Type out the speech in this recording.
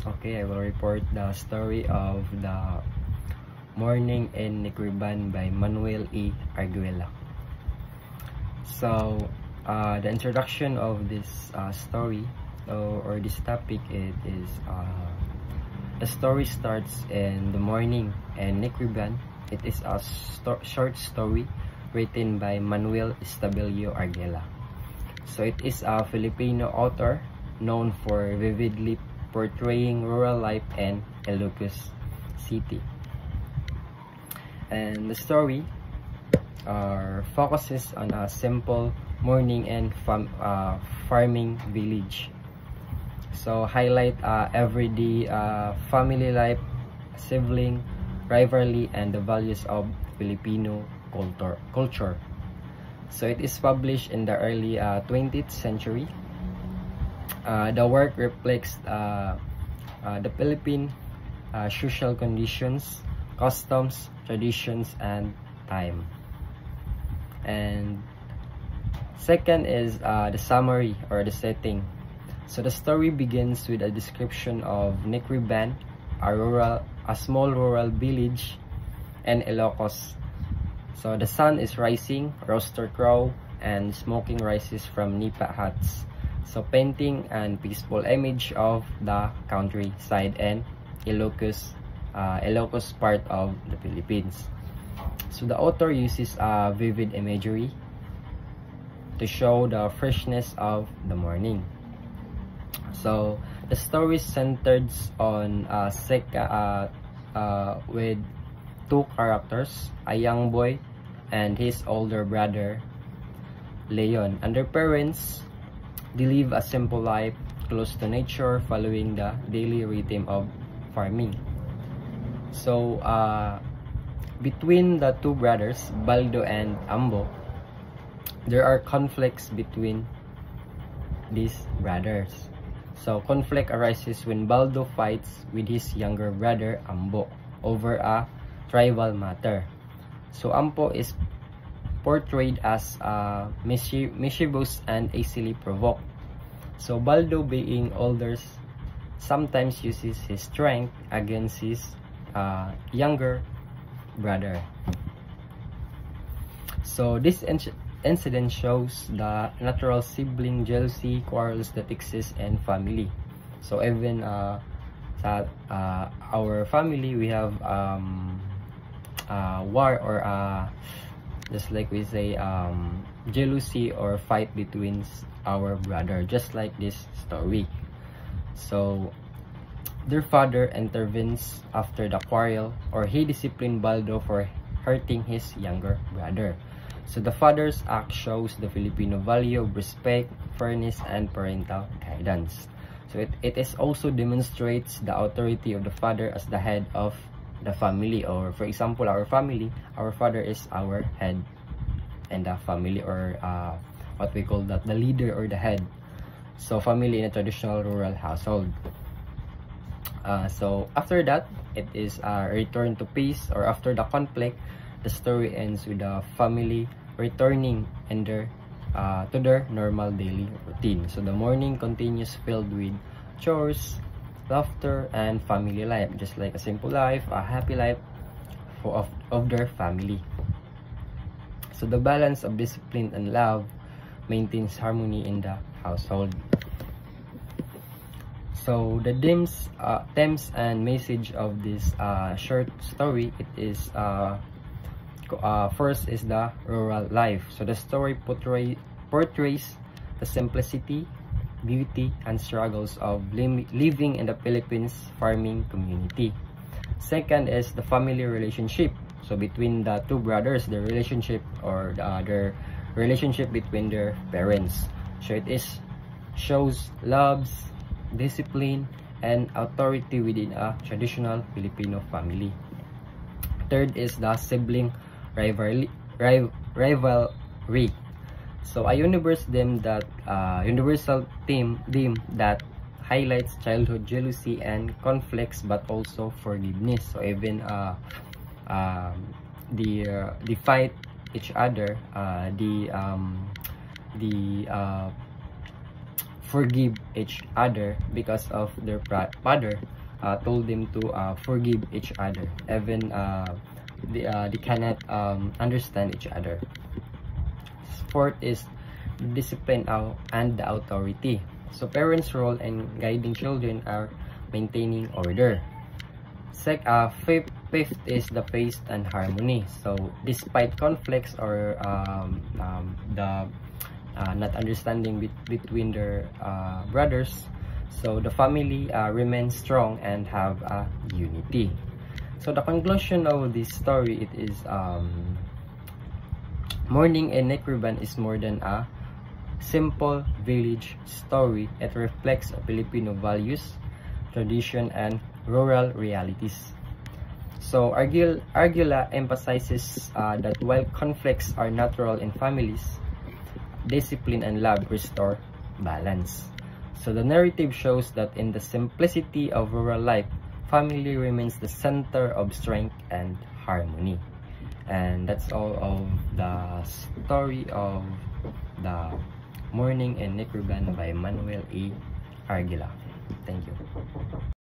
Okay, I will report the story of the Morning in Nicuriban by Manuel E. Arguela. So, the introduction of this story or this topic, it is the story starts in the morning in Nicuriban. It is a short story written by Manuel Estabelio Arguela. So it is a Filipino author known for vividly portraying rural life in Ilocos City. And the story focuses on a simple morning in farming village. So highlight everyday family life, sibling rivalry, and the values of Filipino culture. So it is published in the early 20th century. The work reflects the Philippine social conditions, customs, traditions, and time. And second is the summary or the setting. So the story begins with a description of Nicuriban, a small rural village in Ilocos. So the sun is rising, rooster crow, and smoking rises from nipa huts. So painting an peaceful image of the countryside and Ilocos part of the Philippines. So the author uses vivid imagery to show the freshness of the morning. So the story centered on with two characters, a young boy and his older brother Leon. And their parents, they live a simple life close to nature, following the daily rhythm of farming. So between the two brothers, Baldo and Ambo, there are conflicts between these brothers. So conflict arises when Baldo fights with his younger brother Ambo over a tribal matter. So Ambo is portrayed as mischievous and easily provoked. So Baldo, being older, sometimes uses his strength against his younger brother. So this incident shows the natural sibling jealousy quarrels that exist in family. So even our family, we have war or just like we say jealousy or fight between our brother, just like this story. So their father intervenes after the quarrel, or he disciplined Baldo for hurting his younger brother. So the father's act shows the Filipino value of respect, fairness, and parental guidance. So it is also demonstrates the authority of the father as the head of the family. Or for example, our family, our father is our head in the family, or what we call that, the leader or the head. So family in a traditional rural household. So after that, it is a return to peace, or after the conflict, the story ends with the family returning in to their normal daily routine. So the morning continues filled with chores, laughter, and family life, just like a simple life, a happy life of their family. So the balance of discipline and love maintains harmony in the household. So the themes and message of this short story, it is first is the rural life. So the story portrays the simplicity, beauty, and struggles of living in the Philippines farming community. Second is the family relationship. So between the two brothers, the relationship, or their relationship between their parents. So it shows loves, discipline, and authority within a traditional Filipino family. Third is the sibling rivalry. So a universal theme that highlights childhood jealousy and conflicts, but also forgiveness. So even they fight each other, forgive each other because of their father told them to forgive each other, even they cannot understand each other. Fourth is discipline and the authority. So parents' role in guiding children are maintaining order. Fifth is the pace and harmony. So despite conflicts or the not understanding between their brothers, so the family remains strong and have unity. So the conclusion of this story, it is Morning in Necruban is more than a simple village story. It reflects Filipino values, tradition, and rural realities. So Argula emphasizes that while conflicts are natural in families, discipline and love restore balance. So the narrative shows that in the simplicity of rural life, family remains the center of strength and harmony. And that's all of the story of the Morning in Necruban by Manuel A. Argula. Thank you.